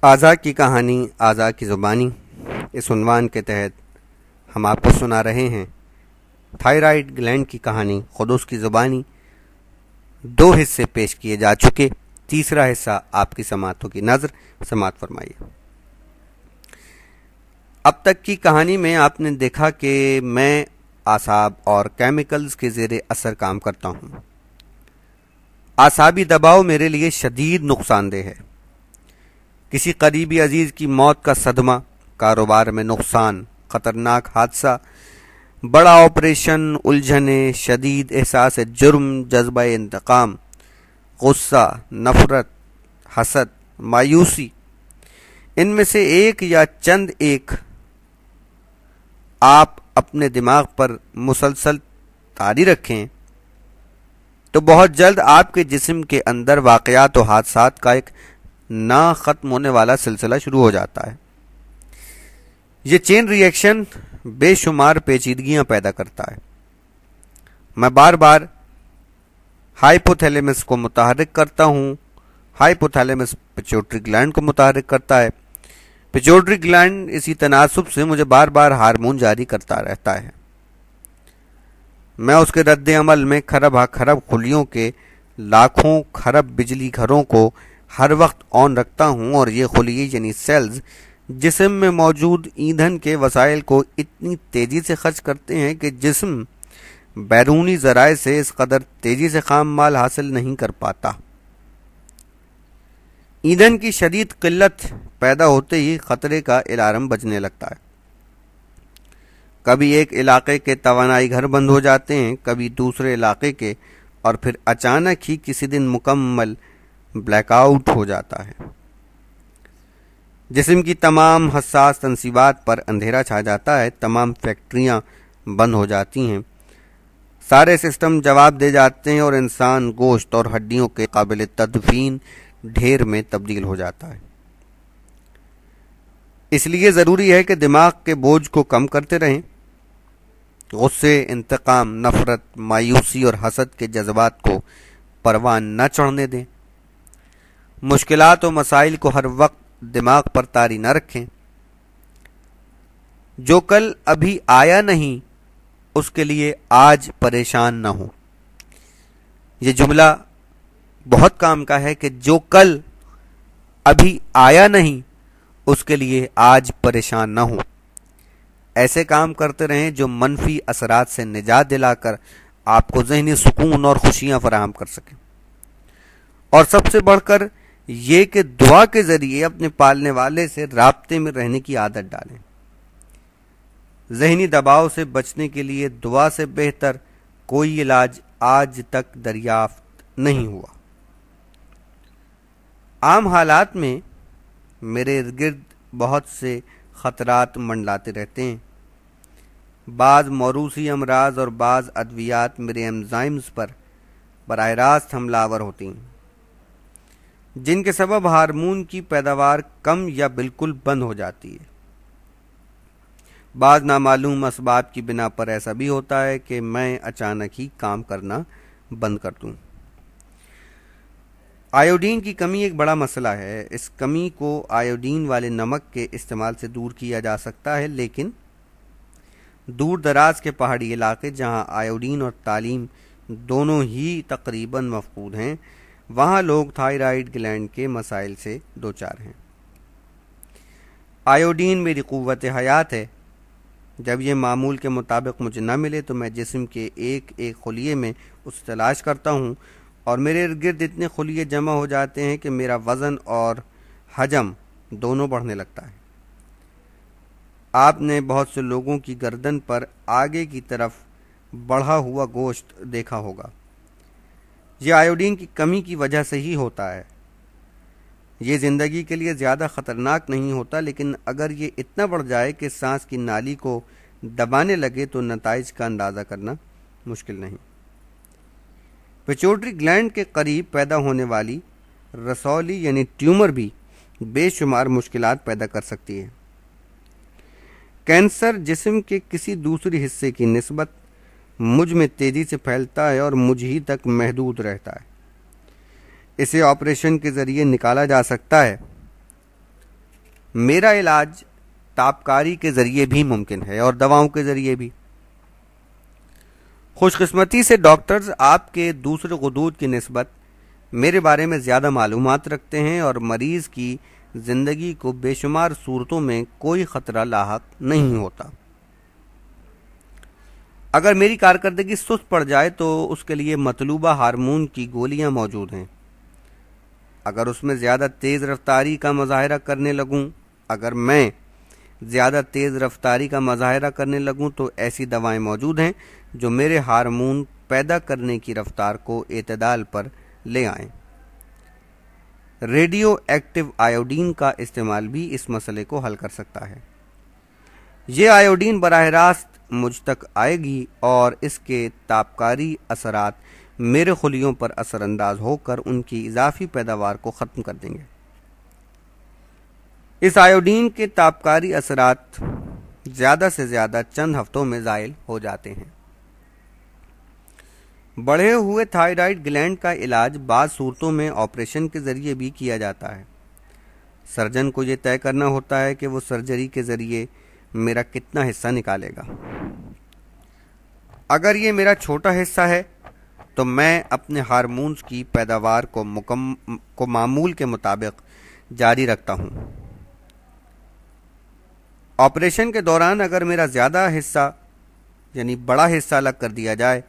اعضاء کی کہانی اعضاء کی زبانی اس عنوان کے تحت ہم آپ کو سنا رہے ہیں تھائرائیڈ گلینڈ کی کہانی خود اس کی زبانی۔ 2 حصے پیش کیے جا چکے، تیسرا حصہ آپ کی سماعتوں کی نظر سماعت فرمائیے۔ اب تک کی کہانی میں آپ نے دیکھا کہ میں اعصاب اور کیمیکلز کے زیر اثر کام کرتا ہوں۔ اعصابی دباؤ میرے لیے شدید نقصان دہ ہے۔ کسی قریبی عزیز کی موت کا صدمہ، کاروبار میں نقصان، خطرناک حادثہ، بڑا آپریشن، الجھنیں، شدید احساس جرم، جذبہ انتقام، غصہ، نفرت، حسد، مایوسی، ان میں سے ایک یا چند ایک آپ اپنے دماغ پر مسلسل طاری رکھیں تو بہت جلد آپ کے جسم کے اندر واقعات و حادثات کا ایک نہ ختم ہونے والا سلسلہ شروع ہو جاتا ہے۔ یہ چین ری ایکشن بے شمار پیچیدگیاں پیدا کرتا ہے۔ میں بار بار ہائپوتھیلیمس کو متحرک کرتا ہوں۔ ہائپوتھیلیمس پیچوٹری گلینڈ کو متحرک کرتا ہے۔ پیچوٹری گلینڈ اسی تناسب سے مجھے بار بار ہارمون جاری کرتا رہتا ہے۔ میں اس کے رد عمل میں کھرب کھرب خلیوں کے لاکھوں کھرب بجلی گھروں کو ہر وقت آن رکھتا ہوں، اور یہ خلیے یعنی سیلز جسم میں موجود ایندھن کے وسائل کو اتنی تیزی سے خرچ کرتے ہیں کہ جسم بیرونی ذرائع سے اس قدر تیزی سے خام مال حاصل نہیں کر پاتا۔ ایندھن کی شدید قلت پیدا ہوتے ہی خطرے کا الارم بجنے لگتا ہے۔ کبھی ایک علاقے کے توانائی گھر بند ہو جاتے ہیں، کبھی دوسرے علاقے کے، اور پھر اچانک ہی کسی دن مکمل بلیک آؤٹ ہو جاتا ہے۔ جسم کی تمام حساس تنصیبات پر اندھیرا چھا جاتا ہے، تمام فیکٹریاں بند ہو جاتی ہیں، سارے سسٹم جواب دے جاتے ہیں، اور انسان گوشت اور ہڈیوں کے قابل تدفین ڈھیر میں تبدیل ہو جاتا ہے۔ اس لیے ضروری ہے کہ دماغ کے بوجھ کو کم کرتے رہیں، غصے، انتقام، نفرت، مایوسی اور حسد کے جذبات کو پروان نہ چڑھنے دیں، مشکلات و مسائل کو ہر وقت دماغ پر طاری نہ رکھیں۔ جو کل ابھی آیا نہیں اس کے لیے آج پریشان نہ ہو۔ یہ جملہ بہت کام کا ہے کہ جو کل ابھی آیا نہیں اس کے لیے آج پریشان نہ ہو۔ ایسے کام کرتے رہیں جو منفی اثرات سے نجات دلا کر آپ کو ذہنی سکون اور خوشیاں فراہم کر سکیں، اور سب سے بڑھ کر یہ کہ دعا کے ذریعے اپنے پالنے والے سے رابطے میں رہنے کی عادت ڈالیں۔ ذہنی دباؤ سے بچنے کے لیے دعا سے بہتر کوئی علاج آج تک دریافت نہیں ہوا۔ عام حالات میں میرے ارد گرد بہت سے خطرات منڈلاتے رہتے ہیں۔ بعض موروثی امراض اور بعض ادویات میرے انزائمز پر براہ راست حملہ آور ہوتی ہیں، جن کے سبب ہارمون کی پیداوار کم یا بالکل بند ہو جاتی ہے۔ بعض نامعلوم اسباب کی بنا پر ایسا بھی ہوتا ہے کہ میں اچانک ہی کام کرنا بند کر دوں۔ آیوڈین کی کمی ایک بڑا مسئلہ ہے۔ اس کمی کو آیوڈین والے نمک کے استعمال سے دور کیا جا سکتا ہے، لیکن دور دراز کے پہاڑی علاقے جہاں آیوڈین اور تعلیم دونوں ہی تقریباً مفقود ہیں، وہاں لوگ تھائرائیڈ گلینڈ کے مسائل سے دوچار ہیں۔ آیوڈین میری قوت حیات ہے۔ جب یہ معمول کے مطابق مجھے نہ ملے تو میں جسم کے ایک ایک خلیے میں اسے تلاش کرتا ہوں، اور میرے ارد گرد اتنے خلیے جمع ہو جاتے ہیں کہ میرا وزن اور حجم دونوں بڑھنے لگتا ہے۔ آپ نے بہت سے لوگوں کی گردن پر آگے کی طرف بڑھا ہوا گوشت دیکھا ہوگا۔ یہ آیوڈین کی کمی کی وجہ سے ہی ہوتا ہے۔ یہ زندگی کے لیے زیادہ خطرناک نہیں ہوتا، لیکن اگر یہ اتنا بڑھ جائے کہ سانس کی نالی کو دبانے لگے تو نتائج کا اندازہ کرنا مشکل نہیں۔ پیچوٹری گلینڈ کے قریب پیدا ہونے والی رسولی یعنی ٹیومر بھی بے شمار مشکلات پیدا کر سکتی ہے۔ کینسر جسم کے کسی دوسری حصے کی نسبت مجھ میں تیزی سے پھیلتا ہے اور مجھ ہی تک محدود رہتا ہے۔ اسے آپریشن کے ذریعے نکالا جا سکتا ہے، میرا علاج تابکاری کے ذریعے بھی ممکن ہے اور دواؤں کے ذریعے بھی۔ خوش قسمتی سے ڈاکٹرز آپ کے دوسرے غدود کی نسبت میرے بارے میں زیادہ معلومات رکھتے ہیں اور مریض کی زندگی کو بے شمار صورتوں میں کوئی خطرہ لاحق نہیں ہوتا۔ اگر میری کارکردگی سست پڑ جائے تو اس کے لیے مطلوبہ ہارمون کی گولیاں موجود ہیں۔ اگر اس میں زیادہ تیز رفتاری کا مظاہرہ کرنے لگوں تو ایسی دوائیں موجود ہیں جو میرے ہارمون پیدا کرنے کی رفتار کو اعتدال پر لے آئیں۔ ریڈیو ایکٹیو آیوڈین کا استعمال بھی اس مسئلے کو حل کر سکتا ہے۔ یہ آیوڈین براہ راست مجھ تک آئے گی اور اس کے تابکاری اثرات میرے خلیوں پر اثر انداز ہو کر ان کی اضافی پیداوار کو ختم کر دیں گے۔ اس آیوڈین کے تابکاری اثرات زیادہ سے زیادہ چند ہفتوں میں زائل ہو جاتے ہیں۔ بڑھے ہوئے تھائرائیڈ گلینڈ کا علاج بعض صورتوں میں آپریشن کے ذریعے بھی کیا جاتا ہے۔ سرجن کو یہ طے کرنا ہوتا ہے کہ وہ سرجری کے ذریعے میرا کتنا حصہ نکالے گا۔ اگر یہ میرا چھوٹا حصہ ہے تو میں اپنے ہارمونز کی پیداوار کو معمول کے مطابق جاری رکھتا ہوں۔ آپریشن کے دوران اگر میرا زیادہ حصہ یعنی بڑا حصہ الگ کر دیا جائے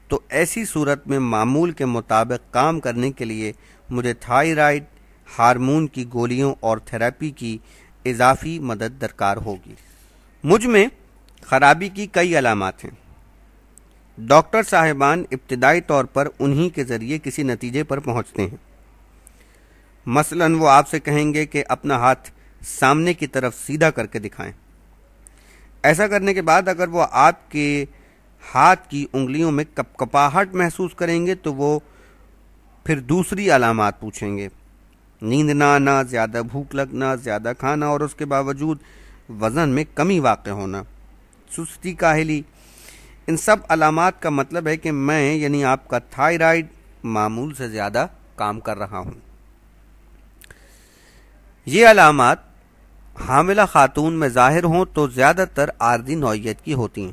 تو ایسی صورت میں معمول کے مطابق کام کرنے کے لیے مجھے تھائرائیڈ ہارمون کی گولیوں اور تھراپی کی اضافی مدد درکار ہوگی۔ مجھ میں خرابی کی کئی علامات ہیں۔ ڈاکٹر صاحبان ابتدائی طور پر انہی کے ذریعے کسی نتیجے پر پہنچتے ہیں۔ مثلاً وہ آپ سے کہیں گے کہ اپنا ہاتھ سامنے کی طرف سیدھا کر کے دکھائیں۔ ایسا کرنے کے بعد اگر وہ آپ کے ہاتھ کی انگلیوں میں کپکپاہٹ محسوس کریں گے تو وہ پھر دوسری علامات پوچھیں گے۔ نیند نہ آنا، زیادہ بھوک لگنا، زیادہ کھانا اور اس کے باوجود وزن میں کمی واقع ہونا، سستی، کاہلی۔ ان سب علامات کا مطلب ہے کہ میں یعنی آپ کا تھائرائیڈ معمول سے زیادہ کام کر رہا ہوں۔ یہ علامات حاملہ خاتون میں ظاہر ہوں تو زیادہ تر عارضی نوعیت کی ہوتی ہیں۔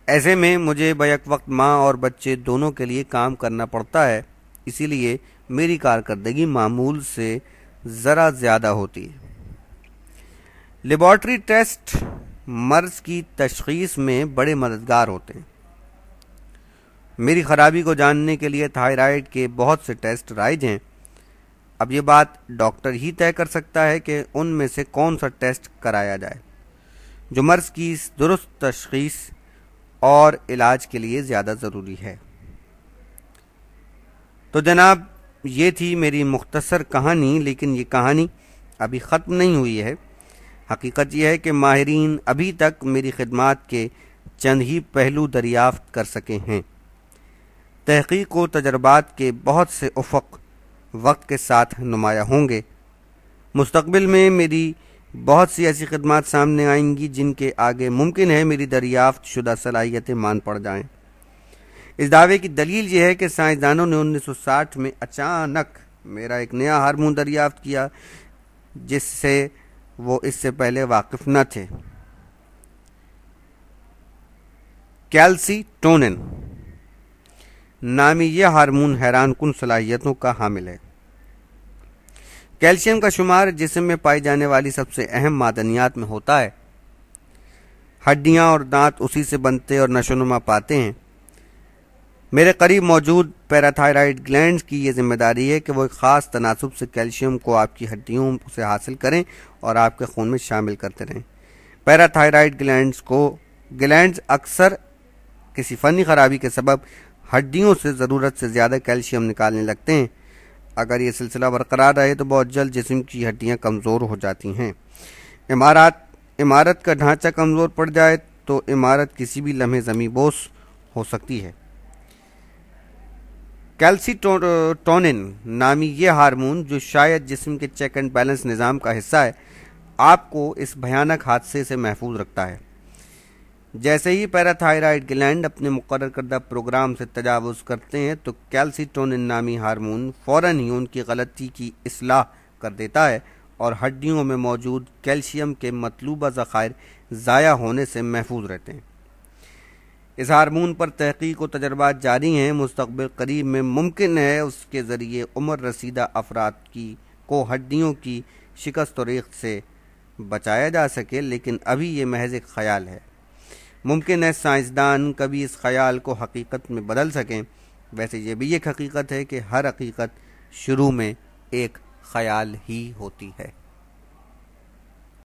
ایسے میں مجھے بیک وقت ماں اور بچے دونوں کے لیے کام کرنا پڑتا ہے، اسی لیے میری کارکردگی معمول سے ذرا زیادہ ہوتی ہے۔ لیبارٹری ٹیسٹ مرض کی تشخیص میں بڑے مددگار ہوتے ہیں۔ میری خرابی کو جاننے کے لیے تھائرائیڈ کے بہت سے ٹیسٹ رائج ہیں۔ اب یہ بات ڈاکٹر ہی طے کر سکتا ہے کہ ان میں سے کون سا ٹیسٹ کرایا جائے جو مرض کی درست تشخیص اور علاج کے لیے زیادہ ضروری ہے۔ تو جناب، یہ تھی میری مختصر کہانی، لیکن یہ کہانی ابھی ختم نہیں ہوئی ہے۔ حقیقت یہ ہے کہ ماہرین ابھی تک میری خدمات کے چند ہی پہلو دریافت کر سکے ہیں۔ تحقیق و تجربات کے بہت سے افق وقت کے ساتھ نمایاں ہوں گے۔ مستقبل میں میری بہت سی ایسی خدمات سامنے آئیں گی جن کے آگے ممکن ہے میری دریافت شدہ صلاحیتیں مان پڑ جائیں۔ اس دعوے کی دلیل یہ ہے کہ سائنسدانوں نے 1960 میں اچانک میرا ایک نیا ہارمون دریافت کیا جس سے وہ اس سے پہلے واقف نہ تھے۔ کیلسیٹونن نامی یہ ہارمون حیران کن صلاحیتوں کا حامل ہے۔ کیلشیم کا شمار جسم میں پائی جانے والی سب سے اہم معدنیات میں ہوتا ہے۔ ہڈیاں اور دانت اسی سے بنتے اور نشو و نما پاتے ہیں۔ میرے قریب موجود پیراتھائرائڈ گلینڈز کی یہ ذمہ داری ہے کہ وہ ایک خاص تناسب سے کیلشیم کو آپ کی ہڈیوں سے حاصل کریں اور آپ کے خون میں شامل کرتے رہیں۔ پیراتھائرائڈ گلینڈز اکثر کسی فنی خرابی کے سبب ہڈیوں سے ضرورت سے زیادہ کیلشیم نکالنے لگتے ہیں۔ اگر یہ سلسلہ برقرار رہے تو بہت جلد جسم کی ہڈیاں کمزور ہو جاتی ہیں۔ عمارت کا ڈھانچہ کمزور پڑ جائے تو عمارت کسی بھی لمحے زمیں بوس ہو سکتی ہے۔ کیلسیٹونن نامی یہ ہارمون جو شاید جسم کے چیک اینڈ بیلنس نظام کا حصہ ہے، آپ کو اس بھیانک حادثے سے محفوظ رکھتا ہے۔ جیسے ہی پیراتھائرائڈ گلینڈ اپنے مقرر کردہ پروگرام سے تجاوز کرتے ہیں تو کیلسیٹونن نامی ہارمون فوراً ہی ان کی غلطی کی اصلاح کر دیتا ہے اور ہڈیوں میں موجود کیلشیم کے مطلوبہ ذخائر ضائع ہونے سے محفوظ رہتے ہیں۔ اس ہارمون پر تحقیق و تجربات جاری ہیں۔ مستقبل قریب میں ممکن ہے اس کے ذریعے عمر رسیدہ افراد کو ہڈیوں کی شکست و ریخت سے بچایا جا سکے، لیکن ابھی یہ محض ایک خیال ہے۔ ممکن ہے سائنسدان کبھی اس خیال کو حقیقت میں بدل سکیں۔ ویسے یہ بھی ایک حقیقت ہے کہ ہر حقیقت شروع میں ایک خیال ہی ہوتی ہے۔